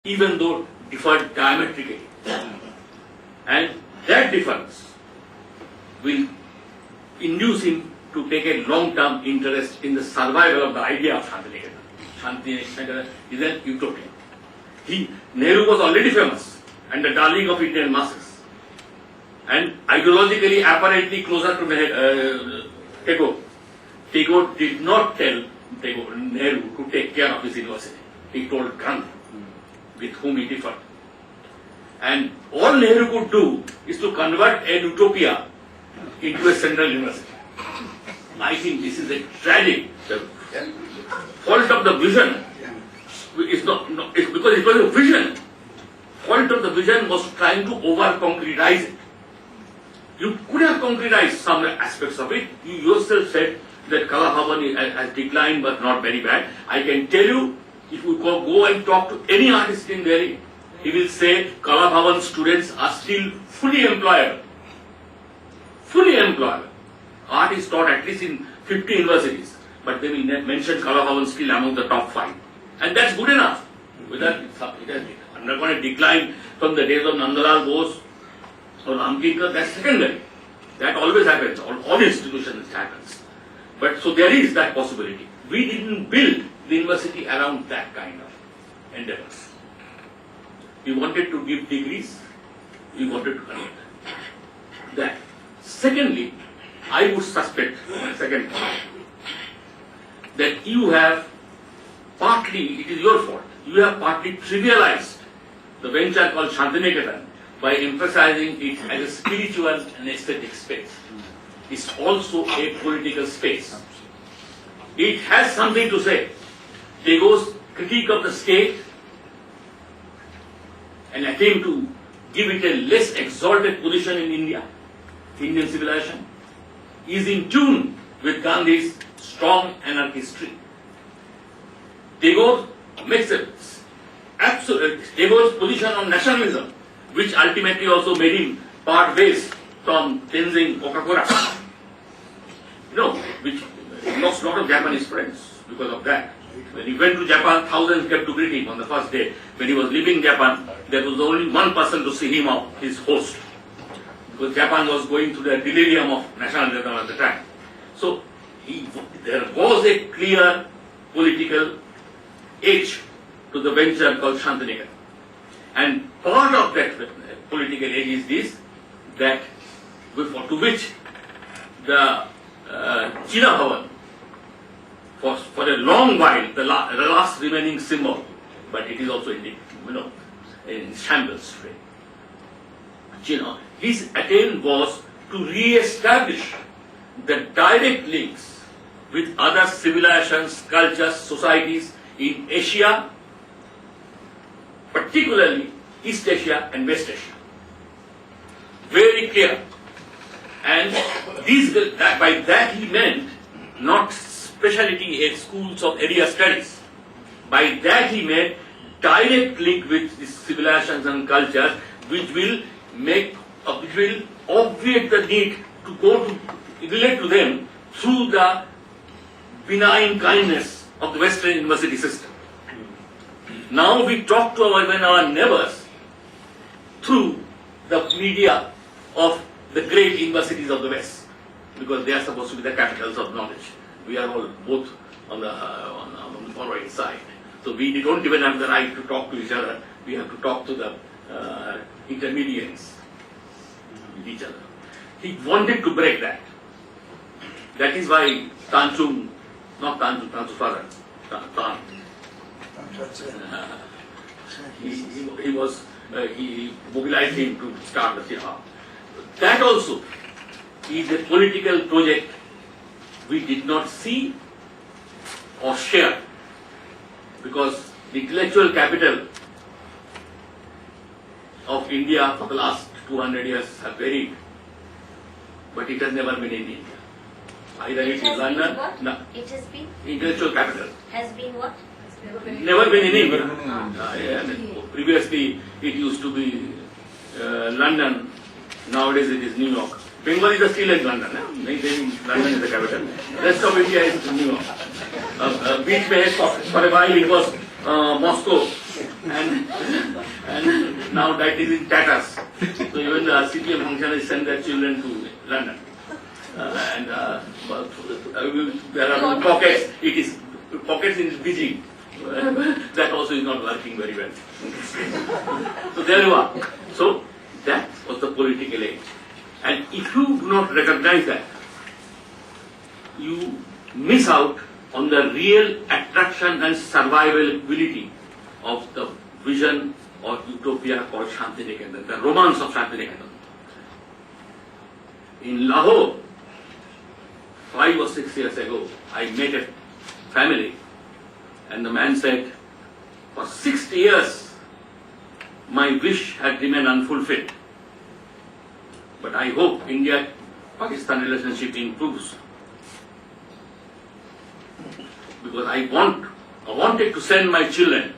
even though differed diametrically. And that difference will induce him to take a long-term interest in the survival of the idea of Shantiniketan. Shantiniketan is an utopia. Nehru was already famous and the darling of Indian masses, and ideologically apparently closer to Tagore. Tagore did not tell Nehru to take care of his university. He told Gandhi, with whom he differed. And all Nehru could do is to convert a utopia into a central university. I think this is a tragic fault of the vision. It's because it was a vision. Fault of the vision was trying to over-concretize it. You could have concretized some aspects of it. You yourself said that Kala Bhavan has declined but not very bad. I can tell you, if you go and talk to any artist in Delhi, he will say Kala Bhavan students are still fully employable. Fully employable. Art is taught at least in 50 universities, but they will mention Kala Bhavan still among the top 5. And that's good enough. Whether it has undergone a decline from the days of Nandalal Bose or Ramkinkar, that's secondary. That always happens. All institutions it happens. But so there is that possibility. We didn't build the university around that kind of endeavors. We wanted to give degrees. We wanted to connect that. Secondly, I would suspect, second point, that you have partly, it is your fault, you have partly trivialized the venture called Shantiniketan by emphasizing it as a spiritual and aesthetic space. It's also a political space. It has something to say. Tagore's critique of the state, an attempt to give it a less exalted position in India, Indian civilization, is in tune with Gandhi's strong anarchist streak. Tagore makes it absolute. Tagore's position on nationalism, which ultimately also made him part ways from Tenzing Okakura, which lost a lot of Japanese friends because of that. When he went to Japan, thousands kept to greet him on the first day. When he was leaving Japan, there was only one person to see him out, his host. Because Japan was going through the delirium of nationalism at the time. So there was a clear political edge to the venture called Shantiniketan. And part of that political edge is this, that to which the China Bhavan, for a long while, the last remaining symbol, but it is also in shambles today. His attempt was to re-establish the direct links with other civilizations, cultures, societies in Asia, particularly East Asia and West Asia. Very clear. And by that he meant not specialty schools of area studies. By that he meant direct link with these civilizations and cultures, which will obviate the need to go to relate to them through the benign kindness of the Western university system. Now we talk to our neighbors through the media of the great universities of the West, because they are supposed to be the capitals of knowledge. We are all both on the following side. So we don't even have the right to talk to each other. We have to talk to the intermediaries with each other. He wanted to break that. That is why Tanchung's father, he mobilized him to start the Sirha. That also is a political project we did not see or share, because the intellectual capital of India for the last 200 years have varied, but it has never been in India. Either it is London. No. It has been? Intellectual capital. Has been what? Never been in India. Previously it used to be London. Nowadays it is New York. Bengal is still in London. London is the capital. Rest of India is New York. Beach may for a while it was Moscow and now that is in tatters. So even the CPM functionaries send their children to London. But there are pockets, it is pockets in Beijing. That also is not working very well. So there you are. So that was the political age. And if you do not recognize that, you miss out on the real attraction and survivability of the vision or utopia called Shantiniketan, the romance of Shantiniketan. In Lahore, 5 or 6 years ago, I met a family and the man said, for 60 years, my wish had remained unfulfilled. But I hope India-Pakistan relationship improves. Because I wanted to send my children